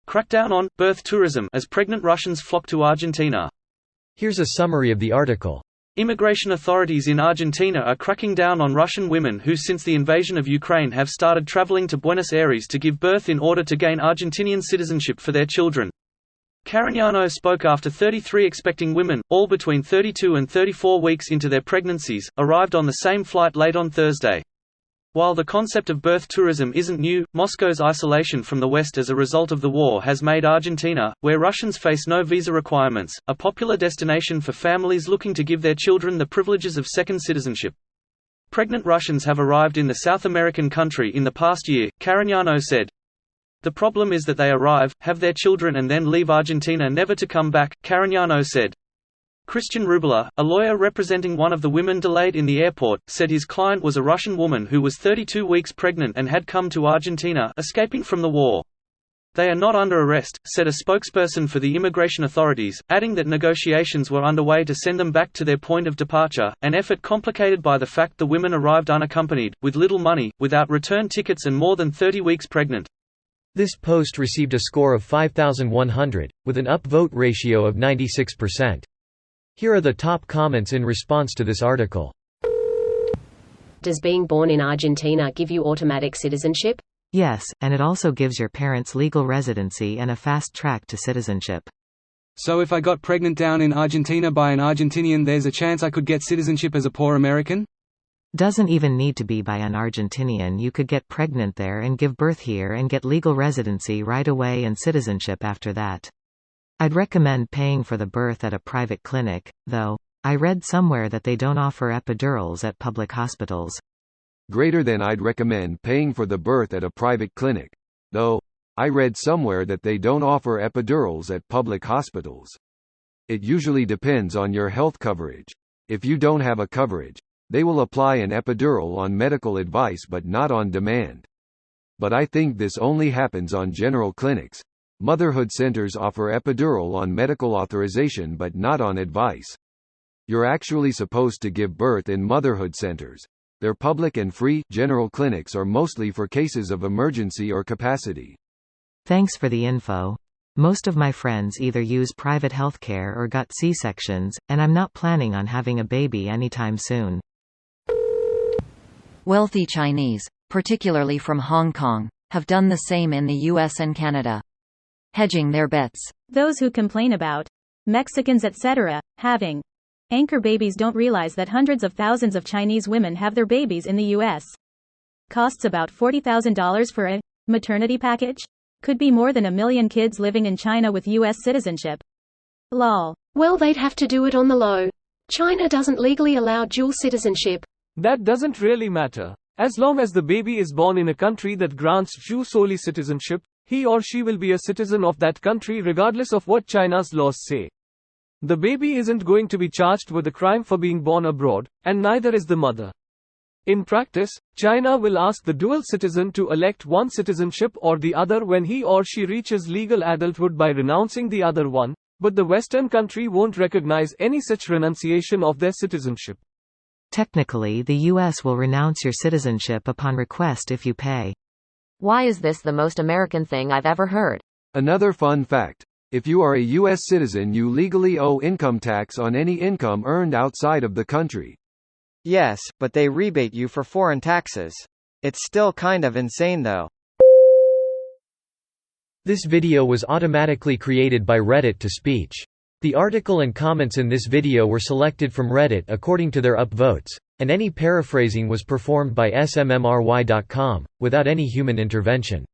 Crackdown on birth tourism as pregnant Russians flock to Argentina. Here's a summary of the article. Immigration authorities in Argentina are cracking down on Russian women who since the invasion of Ukraine have started traveling to Buenos Aires to give birth in order to gain Argentinian citizenship for their children. Carignano spoke after 33 expecting women, all between 32 and 34 weeks into their pregnancies, arrived on the same flight late on Thursday. While the concept of birth tourism isn't new, Moscow's isolation from the West as a result of the war has made Argentina, where Russians face no visa requirements, a popular destination for families looking to give their children the privileges of second citizenship. Pregnant Russians have arrived in the South American country in the past year, Carignano said. The problem is that they arrive, have their children and then leave Argentina never to come back, Carignano said. Christian Rubala, a lawyer representing one of the women delayed in the airport, said his client was a Russian woman who was 32 weeks pregnant and had come to Argentina, escaping from the war. They are not under arrest, said a spokesperson for the immigration authorities, adding that negotiations were underway to send them back to their point of departure, an effort complicated by the fact the women arrived unaccompanied, with little money, without return tickets and more than 30 weeks pregnant. This post received a score of 5,100, with an upvote ratio of 96%. Here are the top comments in response to this article. Does being born in Argentina give you automatic citizenship? Yes, and it also gives your parents legal residency and a fast track to citizenship. So if I got pregnant down in Argentina by an Argentinian, there's a chance I could get citizenship as a poor American? Doesn't even need to be by an Argentinian. You could get pregnant there and give birth here and get legal residency right away and citizenship after that. I'd recommend paying for the birth at a private clinic, though. I read somewhere that they don't offer epidurals at public hospitals. I'd recommend paying for the birth at a private clinic, though. I read somewhere that they don't offer epidurals at public hospitals. It usually depends on your health coverage. If you don't have a coverage, they will apply an epidural on medical advice but not on demand. But I think this only happens on general clinics. Motherhood centers offer epidural on medical authorization but not on advice. You're actually supposed to give birth in motherhood centers. They're public and free. General clinics are mostly for cases of emergency or capacity. Thanks for the info. Most of my friends either use private healthcare or got C-sections, and I'm not planning on having a baby anytime soon. Wealthy Chinese, particularly from Hong Kong, have done the same in the US and Canada. Hedging their bets. Those who complain about Mexicans etc. having anchor babies don't realize that hundreds of thousands of Chinese women have their babies in the US. Costs about $40,000 for a maternity package? Could be more than 1 million kids living in China with US citizenship. Lol. Well, they'd have to do it on the low. China doesn't legally allow dual citizenship. That doesn't really matter. As long as the baby is born in a country that grants Jew-solely citizenship, he or she will be a citizen of that country regardless of what China's laws say. The baby isn't going to be charged with a crime for being born abroad, and neither is the mother. In practice, China will ask the dual citizen to elect one citizenship or the other when he or she reaches legal adulthood by renouncing the other one, but the Western country won't recognize any such renunciation of their citizenship. Technically, the US will renounce your citizenship upon request if you pay. Why is this the most American thing I've ever heard? Another fun fact. If you are a U.S. citizen, you legally owe income tax on any income earned outside of the country. Yes, but they rebate you for foreign taxes. It's still kind of insane though. This video was automatically created by Reddit to speech. The article and comments in this video were selected from Reddit according to their upvotes, and any paraphrasing was performed by smmry.com, without any human intervention.